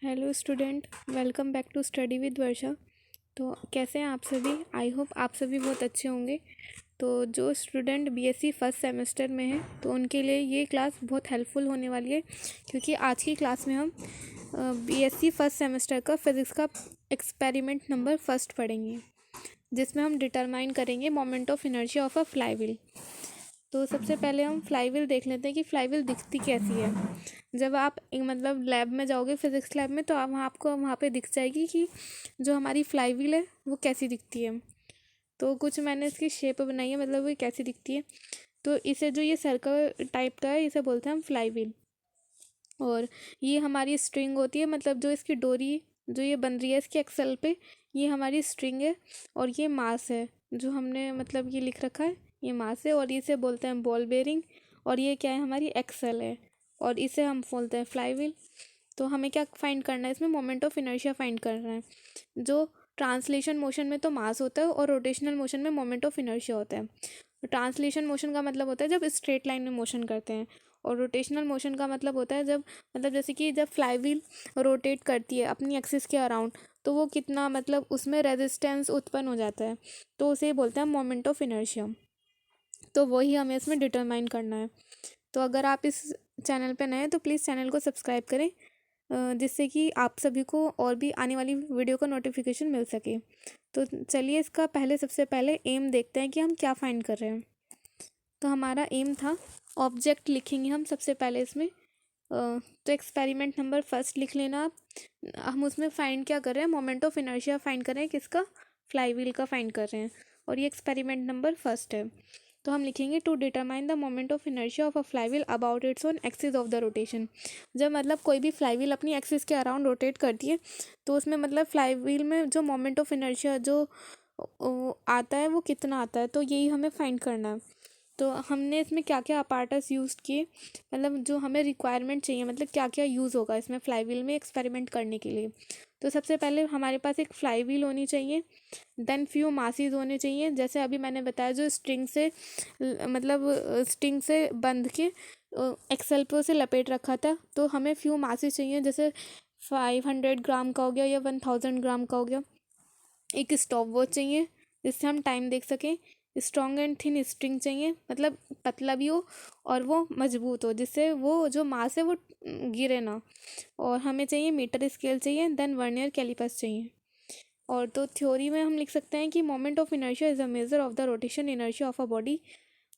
Hello student, welcome back to study with Varsha. तो कैसे हैं आप सभी? आई होप आप सभी बहुत अच्छे होंगे। तो जो स्टूडेंट बीएससी फर्स्ट सेमेस्टर में हैं तो उनके लिए ये क्लास बहुत हेल्पफुल होने वाली है, क्योंकि आज की क्लास में हम बीएससी फर्स्ट सेमेस्टर का फिज़िक्स का एक्सपेरिमेंट नंबर फर्स्ट पढ़ेंगे, जिसमें हम डिटरमाइन करेंगे moment of inertia of a flywheel. तो सबसे पहले हम फ्लाईव्हील देख लेते हैं कि फ्लाईव्हील दिखती कैसी है। जब आप मतलब लैब में जाओगे, फिज़िक्स लैब में, तो आप आपको वहाँ पे दिख जाएगी कि जो हमारी फ्लाईव्हील है वो कैसी दिखती है। तो कुछ मैंने इसकी शेप बनाई है, मतलब वो कैसी दिखती है। तो इसे जो ये सर्कल टाइप का है, इसे बोलते हैं हम फ्लाईव्हील। और ये हमारी स्ट्रिंग होती है, मतलब जो इसकी डोरी जो ये बन रही है इसके एक्सल पे, ये हमारी स्ट्रिंग है। और ये मास है जो हमने मतलब ये लिख रखा है, ये मास है। और इसे बोलते हैं बॉल बेरिंग। और ये क्या है, हमारी एक्सल है। और इसे हम बोलते हैं फ्लाईव्हील। तो हमें क्या फाइंड करना है इसमें? मोमेंट ऑफ इनर्शिया फाइंड करना है। जो ट्रांसलेशन मोशन में तो मास होता है और रोटेशनल मोशन में मोमेंट ऑफ इनर्शिया होता है। ट्रांसलेशन मोशन का मतलब होता है जब स्ट्रेट लाइन में मोशन करते हैं, और रोटेशनल मोशन का मतलब होता है जब मतलब जैसे कि जब फ्लाईव्हील रोटेट करती है अपनी एक्सिस के अराउंड, तो वो कितना मतलब उसमें रेजिस्टेंस उत्पन्न हो जाता है, तो उसे बोलते हैं मोमेंट ऑफ इनर्शिया। तो वही हमें इसमें डिटरमाइन करना है। तो अगर आप इस चैनल पे नए हैं तो प्लीज़ चैनल को सब्सक्राइब करें, जिससे कि आप सभी को और भी आने वाली वीडियो का नोटिफिकेशन मिल सके। तो चलिए इसका सबसे पहले एम देखते हैं कि हम क्या फाइंड कर रहे हैं। तो हमारा एम था, ऑब्जेक्ट लिखेंगे हम सबसे पहले इसमें। तो एक्सपेरिमेंट नंबर फर्स्ट लिख लेना आप। हम उसमें फाइंड क्या कर रहे हैं? मोमेंट ऑफ इनर्शिया फाइंड कर रहे हैं। किसका? फ्लाईव्हील का फाइंड कर रहे हैं। और ये एक्सपेरिमेंट नंबर फर्स्ट है। तो हम लिखेंगे to determine the moment of inertia of a flywheel about its own axis of the rotation. जब मतलब कोई भी फ्लाईव्हील अपनी एक्सिस के अराउंड रोटेट करती है, तो उसमें मतलब फ्लाईव्हील में जो मोमेंट ऑफ इनर्शिया जो आता है वो कितना आता है, तो यही हमें फाइंड करना है। तो हमने इसमें क्या क्या अपार्टस यूज़ किए, मतलब जो हमें रिक्वायरमेंट चाहिए, मतलब क्या क्या यूज़ होगा इसमें फ्लाईव्हील में एक्सपेरिमेंट करने के लिए। तो सबसे पहले हमारे पास एक फ्लाईव्हील होनी चाहिए, देन फ्यू मासीज होने चाहिए। जैसे अभी मैंने बताया, जो स्ट्रिंग से मतलब स्ट्रिंग से बंध के एक्सल पे उसे लपेट रखा था, तो हमें फ्यू मासीज चाहिए। जैसे 500 ग्राम का हो गया या 1000 ग्राम का हो गया। एक स्टॉप वॉच चाहिए जिससे हम टाइम देख सकें। स्ट्रॉन्ग एंड थिन स्ट्रिंग चाहिए, मतलब पतला भी हो और वो मजबूत हो, जिससे वो जो मास है वो गिरे ना। और हमें चाहिए मीटर स्केल चाहिए, देन वर्नियर कैलिपर्स चाहिए। और तो थ्योरी में हम लिख सकते हैं कि moment of inertia is a measure of the rotation inertia of a body.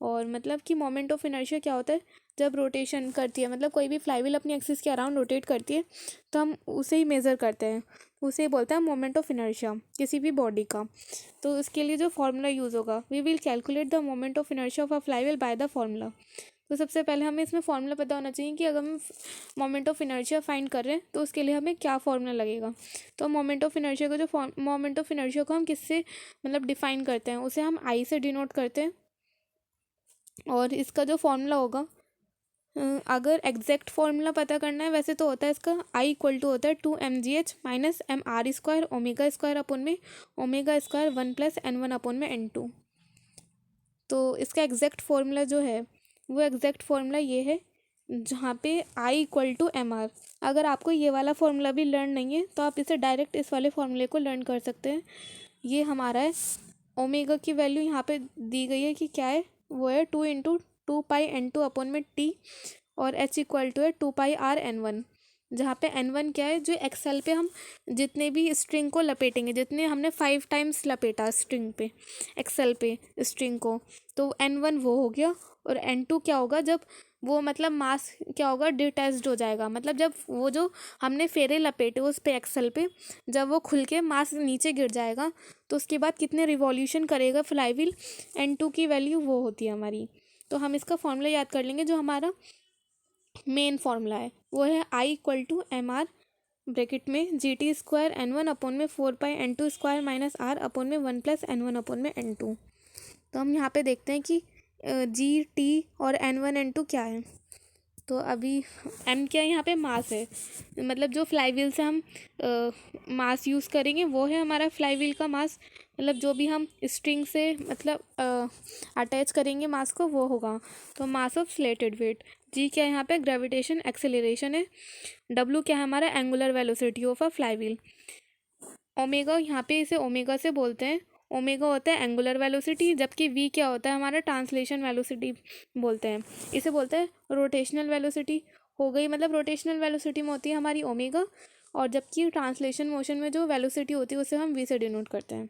और मतलब कि मोमेंट ऑफ इनर्शिया क्या होता है? जब रोटेशन करती है, मतलब कोई भी फ्लाईव्हील अपनी एक्सिस के अराउंड रोटेट करती है, तो हम उसे ही मेज़र करते हैं, उसे ही बोलते हैं मोमेंट ऑफ इनर्शिया किसी भी बॉडी का। तो इसके लिए जो फार्मूला यूज़ होगा, we will calculate the moment of inertia of a flywheel by the formula. तो सबसे पहले हमें इसमें फार्मूला पता होना चाहिए कि अगर हम मोमेंट ऑफ इनर्शिया फाइंड कर रहे हैं तो उसके लिए हमें क्या फार्मूला लगेगा। तो मोमेंट ऑफ इनर्शिया को मोमेंट ऑफ इनर्शिया को हम किससे मतलब डिफाइन करते हैं? उसे हम आई से डिनोट करते हैं। और इसका जो फार्मूला होगा, अगर एग्जैक्ट फार्मूला पता करना है वैसे तो होता है इसका आई इक्वल टू होता है 2mgh minus mr² omega square upon में ओमेगा स्क्वायर 1+n1 अपन में n2। तो इसका एग्जैक्ट फार्मूला जो है वो एग्जैक्ट फार्मूला ये है, जहाँ पे आई इक्वल टू mr। अगर आपको ये वाला फार्मूला भी लर्न नहीं है तो आप इसे डायरेक्ट इस वाले फार्मूले को लर्न कर सकते हैं। ये हमारा है, ओमेगा की वैल्यू यहाँ पे दी गई है कि क्या है, वो है 2 × 2 पाई n2 अपन में टी। और h इक्वल टू है 2 πr n1, जहाँ पे n1 क्या है, जो एक्सेल पे हम जितने भी स्ट्रिंग को लपेटेंगे, जितने हमने 5 टाइम्स लपेटा स्ट्रिंग पे एक्सेल पे स्ट्रिंग को, तो n1 वो हो गया। और n2 क्या होगा, जब वो मतलब मास क्या होगा, डिटैच्ड हो जाएगा, मतलब जब वो जो हमने फेरे लपेटे उस पे एक्सेल पे, जब वो खुल के मास नीचे गिर जाएगा, तो उसके बाद कितने रिवॉल्यूशन करेगा फ्लाईव्हील, n2 की वैल्यू वो होती है हमारी। तो हम इसका फॉर्मूला याद कर लेंगे, जो हमारा मेन फॉर्मूला है वो है I equal to mr bracket में GT² n1 अपन में 4 π n2² माइनस r अपन में 1+n1 अपन में n2। तो हम यहाँ पे देखते हैं कि GT और n1 n2 क्या है। तो अभी m क्या है, यहाँ पे मास है, मतलब जो फ्लाईव्हील से हम मास यूज़ करेंगे वो है हमारा फ्लाईव्हील का मास। मतलब जो भी हम स्ट्रिंग से मतलब अटैच करेंगे मास को वो होगा, तो मास ऑफ स्लेटेड वेट। जी क्या है यहाँ पे, ग्रेविटेशन एक्सेलरेशन है। डब्ल्यू क्या है हमारा, angular velocity of a flywheel. Omega, यहाँ पे इसे ओमेगा से बोलते हैं। ओमेगा होता है एंगुलर वेलोसिटी, जबकि वी क्या होता है हमारा, ट्रांसलेशन वेलोसिटी बोलते हैं। इसे बोलते हैं रोटेशनल वेलोसिटी। हो गई, मतलब रोटेशनल वेलोसिटी में होती है हमारी ओमेगा, और जबकि ट्रांसलेशन मोशन में जो वेलोसिटी होती है उसे हम वी से डिनोट करते हैं।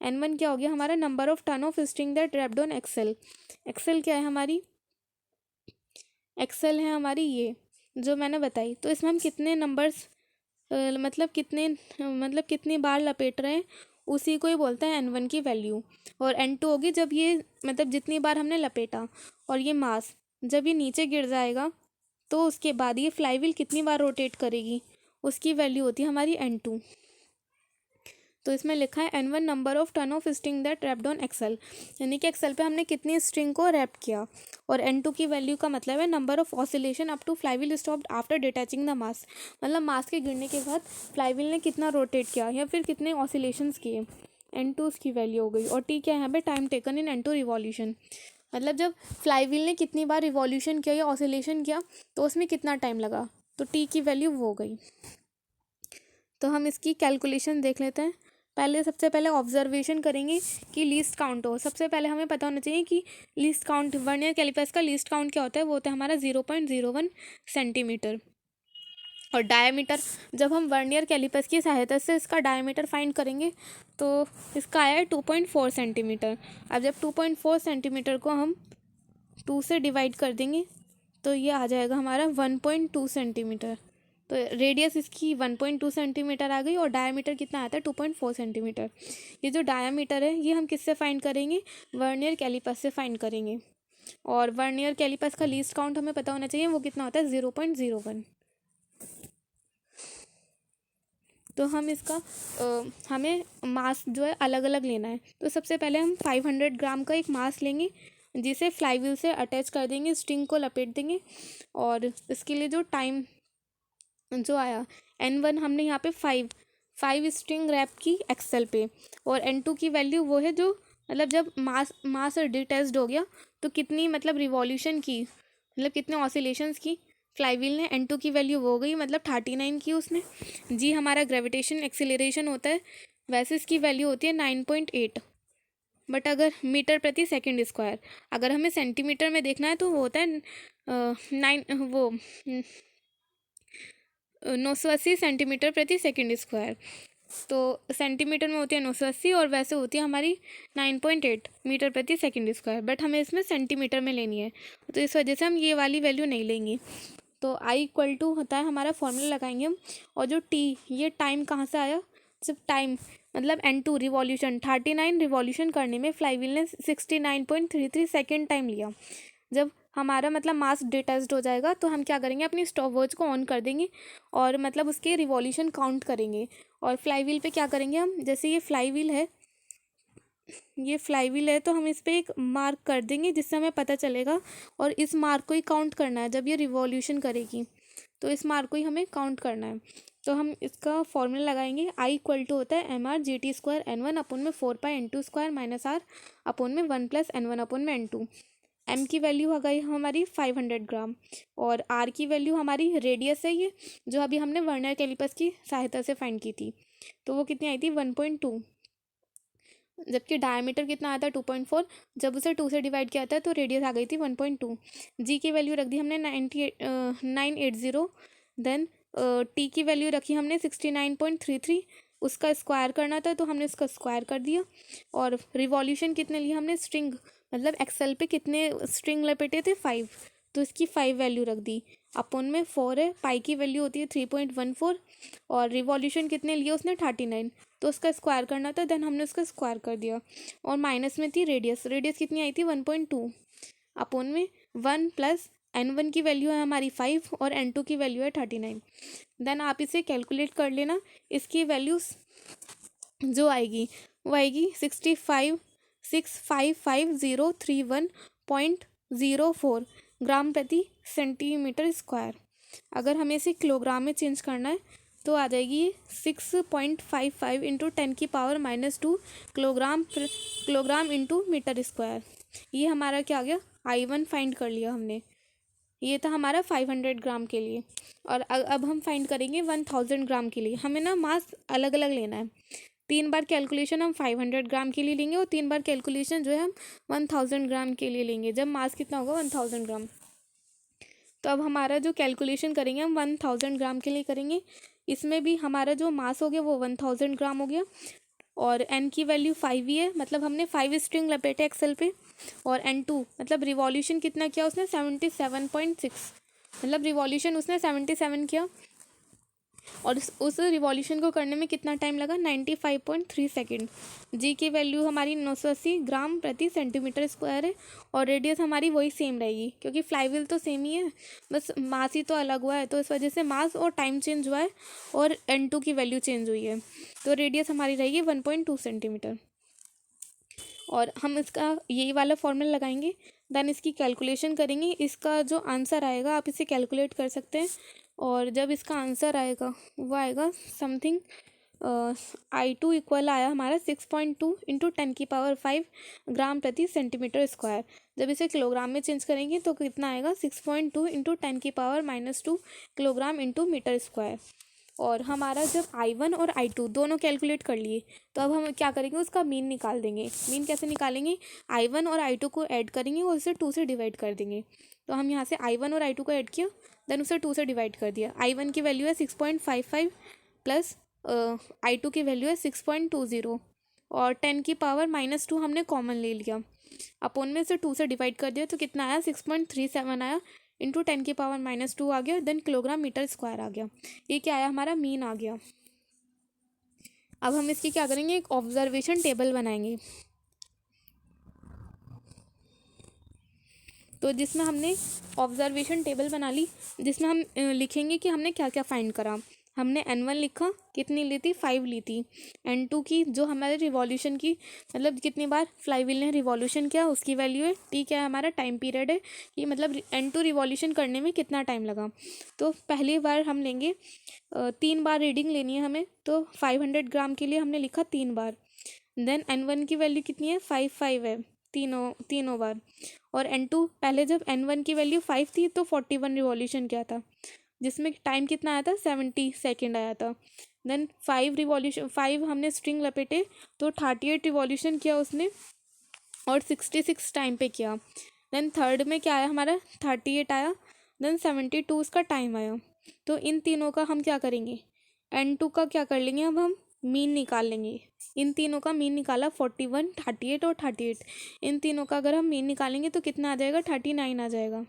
N1 क्या हो गया हमारा, number of turn of string that wrapped on axle. Axle क्या है हमारी, एक्सेल है हमारी ये जो मैंने बताई। तो इसमें हम कितने नंबर्स मतलब कितनी बार लपेट रहे हैं, उसी को ही बोलते हैं N1 की वैल्यू। और N2 होगी जब ये, मतलब जितनी बार हमने लपेटा। और ये मास जब ये नीचे गिर जाएगा तो उसके बाद ये फ्लाईव्हील कितनी बार रोटेट करेगी, उसकी वैल्यू होती है हमारी N2। तो इसमें लिखा है N1 number of turn of string that wrapped on axle, यानी कि एक्सेल पे हमने कितनी स्ट्रिंग को रैप किया। और N2 की वैल्यू का मतलब है number of oscillation up to flywheel stopped after detaching the mass, मतलब मास के गिरने के बाद फ्लाईव्हील ने कितना रोटेट किया या फिर कितने ऑसिलेशंस किए। N2 उसकी वैल्यू हो गई। और टी क्या है यहाँ पे, time taken in N2 revolution, मतलब जब फ्लाईव्हील ने कितनी बार रिवॉल्यूशन किया या ऑसिलेशन किया तो उसमें कितना टाइम लगा, तो टी की वैल्यू वो हो गई। तो हम इसकी कैलकुलेशन देख लेते हैं। पहले सबसे पहले ऑब्जर्वेशन करेंगे कि लीस्ट काउंट हो। सबसे पहले हमें पता होना चाहिए कि लीस्ट काउंट, वर्नियर कैलिपर्स का लीस्ट काउंट क्या होता है, वो होता है हमारा 0.01 सेंटीमीटर। और डायमीटर, जब हम वर्नियर कैलिपर्स की सहायता से इसका डायमीटर फाइंड करेंगे तो इसका आया है 2.4 सेंटीमीटर। अब जब 2.4 सेंटीमीटर को हम 2 से डिवाइड कर देंगे तो ये आ जाएगा हमारा 1.2 सेंटीमीटर। तो रेडियस इसकी 1.2 सेंटीमीटर आ गई और डायमीटर कितना आता है 2.4 सेंटीमीटर। ये जो डायमीटर है ये हम किससे फाइंड करेंगे, वर्नियर कैलिपर्स से फाइंड करेंगे। और वर्नियर कैलिपर्स का लीस्ट काउंट हमें पता होना चाहिए, वो कितना होता है 0.01। तो हम इसका हमें मास जो है अलग अलग लेना है। तो सबसे पहले हम 500 ग्राम का एक मास लेंगे, जिसे फ्लाईव्हील से अटैच कर देंगे, स्ट्रिंग को लपेट देंगे। और इसके लिए जो टाइम जो आया N1, हमने यहाँ पे 5 स्ट्रिंग रैप की एक्सेल पे। और N2 की वैल्यू वो है जो, मतलब जब मास डिटैच्ड हो गया तो कितनी, मतलब रिवॉल्यूशन की, मतलब कितने ऑसिलेशंस की फ्लाईव्हील ने। N2 की वैल्यू वो हो गई, मतलब 39 की उसने। जी हमारा ग्रेविटेशन एक्सीलरेशन होता है, वैसे इसकी वैल्यू होती है 9.8। बट अगर मीटर प्रति सेकंड स्क्वायर, अगर हमें सेंटीमीटर में देखना है तो वो होता है 980 सेंटीमीटर प्रति सेकंड स्क्वायर। तो सेंटीमीटर में होती है 980 और वैसे होती है हमारी 9.8 मीटर प्रति सेकंड स्क्वायर। बट हमें इसमें सेंटीमीटर में लेनी है, तो इस वजह से हम ये वाली वैल्यू नहीं लेंगे। तो I = होता है हमारा, फॉर्मूला लगाएंगे हम। और जो T, ये टाइम कहाँ से आया, जब टाइम मतलब N2 रिवॉल्यूशन, 39 रिवॉल्यूशन करने में फ्लाईव्हील ने 69.33 सेकेंड टाइम लिया। जब हमारा मतलब मास डिटैच्ड हो जाएगा तो हम क्या करेंगे, अपनी स्टॉपवॉच को ऑन कर देंगे और मतलब उसके रिवॉल्यूशन काउंट करेंगे। और फ्लाईव्हील पे क्या करेंगे हम, जैसे ये फ्लाईव्हील है तो हम इस पर एक मार्क कर देंगे जिससे हमें पता चलेगा। और इस मार्क को ही काउंट करना है जब ये रिवॉल्यूशन करेगी, तो इस मार्क को ही हमें काउंट करना है। तो हम इसका फॉर्मूला लगाएंगे। I = होता है mR/GT² N1/4π N2² - R upon में 1 + N1/N2। M की वैल्यू आ गई हमारी 500 ग्राम। और R की वैल्यू हमारी रेडियस है, ये जो अभी हमने वर्नियर कैलिपर्स की सहायता से फाइंड की थी, तो वो कितनी आई थी 1.2। जबकि डायमीटर कितना आया था 2.4, जब उसे 2 से डिवाइड किया था तो रेडियस आ गई थी 1.2। जी की वैल्यू रख दी हमने 980। देन टी की वैल्यू रखी हमने 69.33, उसका स्क्वायर करना था तो हमने उसका स्क्वायर कर दिया। और रिवॉल्यूशन कितने लिए हमने, स्ट्रिंग मतलब एक्सेल पे कितने स्ट्रिंग लपेटे थे 5, तो इसकी 5 वैल्यू रख दी। अपॉन में 4 है, पाई की वैल्यू होती है 3.14। और रिवॉल्यूशन कितने लिए उसने 39, तो उसका स्क्वायर करना था, देन हमने उसका स्क्वायर कर दिया। और माइनस में थी रेडियस, रेडियस कितनी आई थी 1.2। अपॉन में 1 + N1 की वैल्यू है हमारी 5 और N2 की वैल्यू है 39। देन आप इसे कैलकुलेट कर लेना, इसकी वैल्यूज जो आएगी वो आएगी 655,031.04 ग्राम प्रति सेंटीमीटर स्क्वायर। अगर हमें इसे किलोग्राम में चेंज करना है तो आ जाएगी 6.55 × 10⁻⁻² किलोग्राम इंटू मीटर स्क्वायर। ये हमारा क्या आ गया, I1 फाइंड कर लिया हमने। ये था हमारा 500 ग्राम के लिए। और अब हम फाइंड करेंगे 1000 ग्राम के लिए। हमें ना मास अलग अलग लेना है। 3 बार कैलकुलेशन हम 500 ग्राम के लिए लेंगे और 3 बार कैलकुलेशन जो है हम 1000 ग्राम के लिए लेंगे, जब मास कितना होगा 1000 ग्राम। तो अब हमारा जो कैलकुलेशन करेंगे हम 1000 ग्राम के लिए करेंगे। इसमें भी हमारा जो मास हो गया वो 1000 ग्राम हो गया और एन की वैल्यू 5 ही है, मतलब हमने 5 स्ट्रिंग लपेटे एक्सेल पे। और N2 मतलब रिवॉल्यूशन कितना किया उसने 77.6, मतलब रिवॉल्यूशन उसने 77 किया। और उस रिवॉल्यूशन को करने में कितना टाइम लगा 95.3 सेकेंड। जी की वैल्यू हमारी 980 ग्राम प्रति सेंटीमीटर स्क्वायर है और रेडियस हमारी वही सेम रहेगी क्योंकि फ्लाईव्हील तो सेम ही है, बस मास ही तो अलग हुआ है। तो इस वजह से मास और टाइम चेंज हुआ है और N2 की वैल्यू चेंज हुई है। तो रेडियस हमारी रहेगी 1.2 सेंटीमीटर। और हम इसका यही वाला फॉर्मूला लगाएंगे, देन इसकी कैलकुलेशन करेंगे। इसका जो आंसर आएगा आप इसे कैलकुलेट कर सकते हैं। और जब इसका आंसर आएगा वो आएगा समथिंग I2 इक्वल आया हमारा 6.2 इंटू 10⁵ ग्राम प्रति सेंटीमीटर स्क्वायर। जब इसे किलोग्राम में चेंज करेंगे तो कितना आएगा 6.2 into 10⁻⁻2 kilogram into metre square. और हमारा जब I1 और I2 दोनों कैलकुलेट कर लिए तो अब हम क्या करेंगे उसका मीन निकाल देंगे। मीन कैसे निकालेंगे, I1 और I2 को ऐड करेंगे और उसे 2 से डिवाइड कर देंगे। तो हम यहाँ से I1 और I2 को ऐड किया, देन उसे 2 से डिवाइड कर दिया। I1 की वैल्यू है 6.55 प्लस I2 की वैल्यू है 6.20 और 10⁻⁻2 हमने कॉमन ले लिया। अपोन में से 2 से डिवाइड कर दिया तो कितना आया 6.37 आया इंटू 10⁻⁻2 आ गया, देन किलोग्राम मीटर स्क्वायर आ गया। ये क्या आया हमारा मीन आ गया। अब हम इसकी क्या करेंगे, एक ऑब्जर्वेशन टेबल बनाएंगे। तो जिसमें हमने ऑब्जर्वेशन टेबल बना ली, जिसमें हम लिखेंगे कि हमने क्या क्या फाइंड करा। हमने N1 लिखा, कितनी ली थी 5 ली थी। N2 की जो हमारे रिवॉल्यूशन की मतलब कितनी बार फ्लाईव्हील ने रिवॉल्यूशन किया उसकी वैल्यू है। टी क्या है हमारा टाइम पीरियड है कि मतलब N2 रिवॉल्यूशन करने में कितना टाइम लगा। तो पहली बार हम लेंगे 3 बार रीडिंग लेनी है हमें, तो 500 ग्राम के लिए हमने लिखा 3 बार। देन N1 की वैल्यू कितनी है 5 है तीनों बार। और N2 पहले जब N1 की वैल्यू 5 थी तो 41 रिवॉल्यूशन किया था, जिसमें टाइम कितना आया था 70 सेकेंड आया था। देन 5 हमने स्ट्रिंग लपेटे तो 38 रिवॉल्यूशन किया उसने और 66 टाइम पे किया। देन थर्ड में क्या आया हमारा 38 आया, देन 72 उसका टाइम आया। तो इन तीनों का हम क्या करेंगे, N2 का क्या कर लेंगे, अब हम मीन निकाल लेंगे। इन तीनों का मीन निकाला 41, 38 और 38। इन तीनों का अगर हम मीन निकालेंगे तो कितना आ जाएगा 39 आ जाएगा।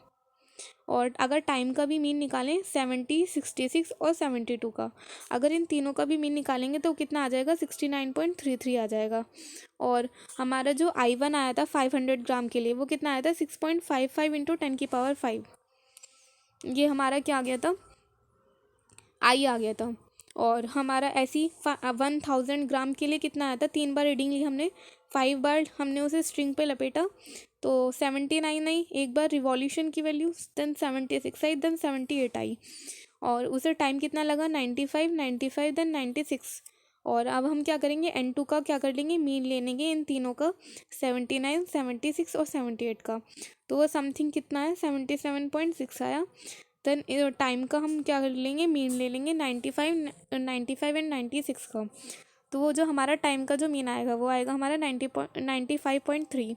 और अगर टाइम का भी मीन निकालें 70, 66 और 72 का, अगर इन तीनों का भी मीन निकालेंगे तो कितना आ जाएगा 69.33 आ जाएगा। और हमारा जो I1 आया था 500 ग्राम के लिए वो कितना आया था 6.55 इंटू 10⁵ ये हमारा क्या आ गया था आई आ गया था। और हमारा ऐसी 1000 ग्राम के लिए कितना आया था, 3 बार रीडिंग ली हमने, 5 बार हमने उसे स्ट्रिंग पे लपेटा तो 79 आई, एक बार रिवॉल्यूशन की वैल्यू, देन 76 आई, देन 78 आई। और उसे टाइम कितना लगा 95 देन 96। और अब हम क्या करेंगे N2 का क्या कर लेंगे मीन ले लेंगे इन तीनों का 79, 76 और 78 का। तो वो समथिंग कितना है 77.6 आया। देन टाइम का हम क्या कर लेंगे मीन ले लेंगे 95 एंड 96 का। तो वो जो हमारा टाइम का जो मीन आएगा वो आएगा हमारा 95.3।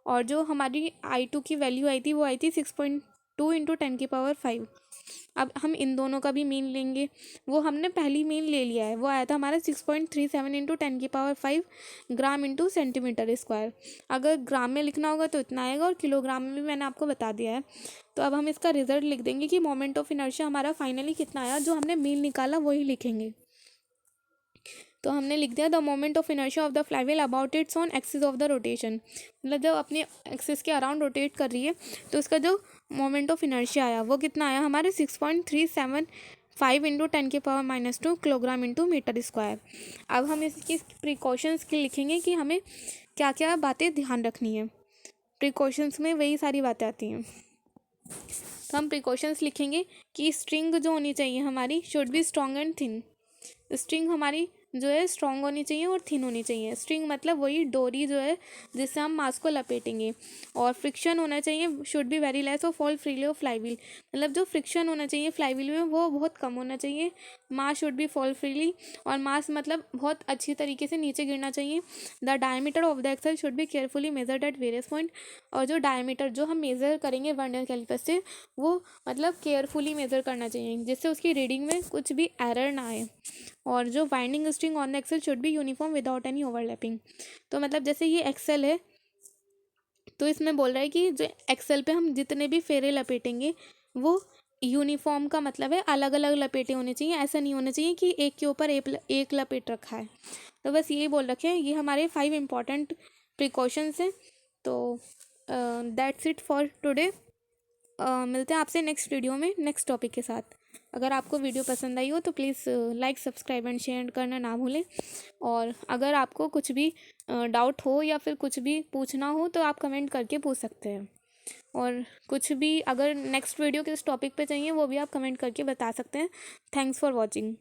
और जो हमारी I2 की वैल्यू आई थी वो आई थी 6.2 इंटू 10⁵। अब हम इन दोनों का भी मीन लेंगे, वो हमने पहली मीन ले लिया है, वो आया था हमारा 6.37 into 10⁵ gram into centimetre square. अगर ग्राम में लिखना होगा तो इतना आएगा और किलोग्राम में भी मैंने आपको बता दिया है। तो अब हम इसका रिजल्ट लिख देंगे कि मोमेंट ऑफ इनर्शिया हमारा फाइनली कितना आया, जो हमने मीन निकाला वही लिखेंगे। तो हमने लिख दिया the moment of inertia of the flywheel about it's on axis of the rotation, मतलब जब अपने एक्सिस के अराउंड रोटेट कर रही है तो उसका जो मोमेंट ऑफ इनर्शिया आया वो कितना आया हमारे 6.375 into 10⁻⁻2 kilogram into metre square. अब हम इसकी प्रिकॉशंस के लिखेंगे कि हमें क्या क्या बातें ध्यान रखनी है। प्रिकॉशंस में वही सारी बातें आती हैं। तो हम प्रिकॉशंस लिखेंगे कि स्ट्रिंग जो होनी चाहिए हमारी should be strong and thin. String हमारी जो है स्ट्रॉन्ग होनी चाहिए और थिन होनी चाहिए। स्ट्रिंग मतलब वही डोरी जो है जिससे हम मास को लपेटेंगे। और फ्रिक्शन होना चाहिए, शुड बी वेरी लेस और फॉल फ्रीली ऑफ फ्लाईव्हील, मतलब जो फ्रिक्शन होना चाहिए फ्लाईव्हील में वो बहुत कम होना चाहिए। मास शुड बी फॉल फ्रीली, और मास मतलब बहुत अच्छी तरीके से नीचे गिरना चाहिए। The diameter of the axle should be carefully measured at various point, और जो डायमीटर जो हम मेज़र करेंगे वर्नियर कैलिपर से वो मतलब केयरफुली मेज़र करना चाहिए जिससे उसकी रीडिंग में कुछ भी एरर ना आए। और जो winding string on the axle should be uniform without any overlapping. तो मतलब जैसे ये एक्सेल है तो इसमें बोल रहा है कि जो एक्सेल पे हम जितने भी फेरे लपेटेंगे वो यूनिफॉर्म का मतलब है अलग अलग लपेटे होने चाहिए। ऐसा नहीं होना चाहिए कि एक के ऊपर एक लपेट रखा है। तो बस यही बोल रखे हैं, ये हमारे 5 इम्पॉर्टेंट प्रिकॉशंस हैं। तो दैट्स इट फॉर टुडे। मिलते हैं आपसे नेक्स्ट वीडियो में नेक्स्ट टॉपिक के साथ। अगर आपको वीडियो पसंद आई हो तो please like subscribe and share करना ना भूलें। और अगर आपको कुछ भी डाउट हो या फिर कुछ भी पूछना हो तो आप कमेंट करके पूछ सकते हैं। और कुछ भी अगर नेक्स्ट वीडियो किस टॉपिक पे चाहिए वो भी आप कमेंट करके बता सकते हैं। Thanks for watching.